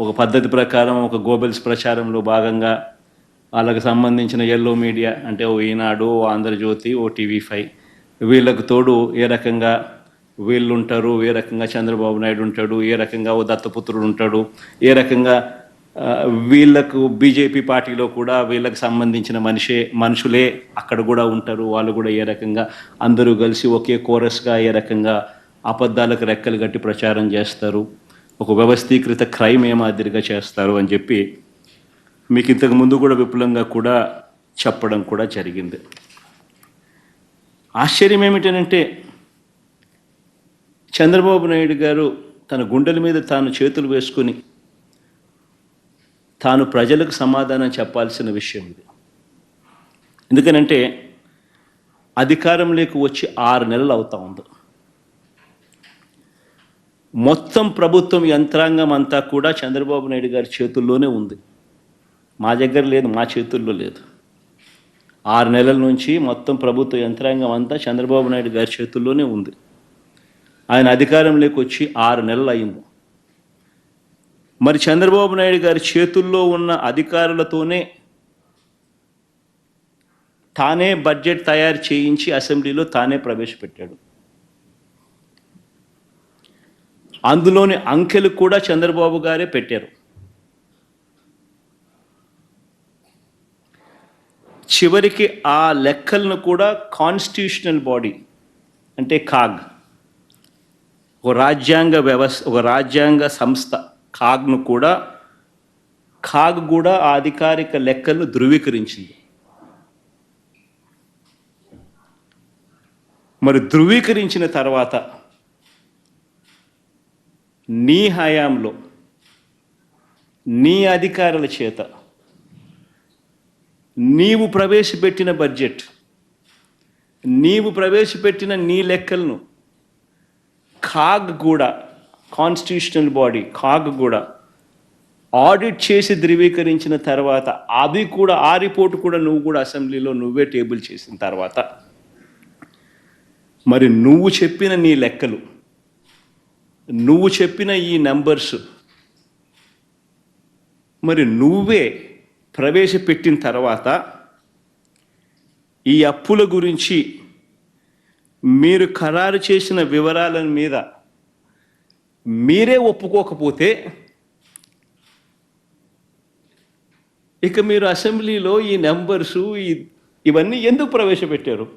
ఒక పద్ధతి ప్రకారం ఒక గోబెల్స్ ప్రచారంలో భాగంగా వాళ్ళకి సంబంధించిన ఎల్లో మీడియా అంటే ఓ ఈనాడు, ఓ ఆంధ్రజ్యోతి, ఓ టీవీ5 వీళ్ళకు తోడు ఏ రకంగా వీళ్ళు ఉంటారు, ఏ రకంగా చంద్రబాబు నాయుడు ఉంటాడు, ఏ రకంగా ఓ దత్తపుత్రుడు ఉంటాడు, ఏ రకంగా వీళ్ళకు బీజేపీ పార్టీలో కూడా వీళ్ళకి సంబంధించిన మనుషులే అక్కడ కూడా ఉంటారు, వాళ్ళు కూడా ఏ రకంగా అందరూ కలిసి ఒకే కోరస్గా ఏ రకంగా అబద్ధాలకు రెక్కలు గట్టి ప్రచారం చేస్తారు, ఒక వ్యవస్థీకృత క్రైమ్ ఏ మాదిరిగా చేస్తారు అని చెప్పి మీకు ఇంతకు ముందు కూడా విపులంగా కూడా చెప్పడం కూడా జరిగింది. ఆశ్చర్యం ఏమిటంటే చంద్రబాబు నాయుడు గారు తన గుండెల మీద తాను చేతులు వేసుకుని తాను ప్రజలకు సమాధానం చెప్పాల్సిన విషయం ఇది. ఎందుకనంటే అధికారంలోకి వచ్చి 6 నెలలు అవుతా ఉంది. మొత్తం ప్రభుత్వం యంత్రాంగం అంతా కూడా చంద్రబాబు నాయుడు గారి చేతుల్లోనే ఉంది, మా దగ్గర లేదు, మా చేతుల్లో లేదు. 6 నెలల నుంచి మొత్తం ప్రభుత్వ యంత్రాంగం అంతా చంద్రబాబు నాయుడు గారి చేతుల్లోనే ఉంది. ఆయన అధికారంలోకి వచ్చి 6 నెలలు అయింది. మరి చంద్రబాబు నాయుడు గారి చేతుల్లో ఉన్న అధికారులతోనే తానే బడ్జెట్ తయారు చేయించి అసెంబ్లీలో తానే ప్రవేశపెట్టాడు. అందులోని అంకెలు కూడా చంద్రబాబు గారే పెట్టారు. చివరికి ఆ లెక్కలను కూడా కాన్స్టిట్యూషనల్ బాడీ అంటే కాగ్, ఒక రాజ్యాంగ వ్యవస్థ, ఒక రాజ్యాంగ సంస్థ కాగ్ కూడా ఆ అధికారిక లెక్కలను ధృవీకరించింది. మరి ధృవీకరించిన తర్వాత నీ హయాంలో నీ అధికారుల చేత నీవు ప్రవేశపెట్టిన బడ్జెట్, నీవు ప్రవేశపెట్టిన నీ లెక్కలను కాగ్ కూడా, కాన్స్టిట్యూషనల్ బాడీ కాగ్ కూడా ఆడిట్ చేసి ధృవీకరించిన తర్వాత అది కూడా, ఆ రిపోర్ట్ కూడా నువ్వు కూడా అసెంబ్లీలో నువ్వే టేబుల్ చేసిన తర్వాత మరి నువ్వు చెప్పిన నీ లెక్కలు, నువ్వు చెప్పిన ఈ నెంబర్స్ మరి నువ్వే ప్రవేశపెట్టిన తర్వాత ఈ అప్పుల గురించి మీరు ఖరారు చేసిన వివరాల మీద మీరే ఒప్పుకోకపోతే ఇక మీరు అసెంబ్లీలో ఈ నెంబర్సు ఇవన్నీ ఎందుకు ప్రవేశపెట్టారు?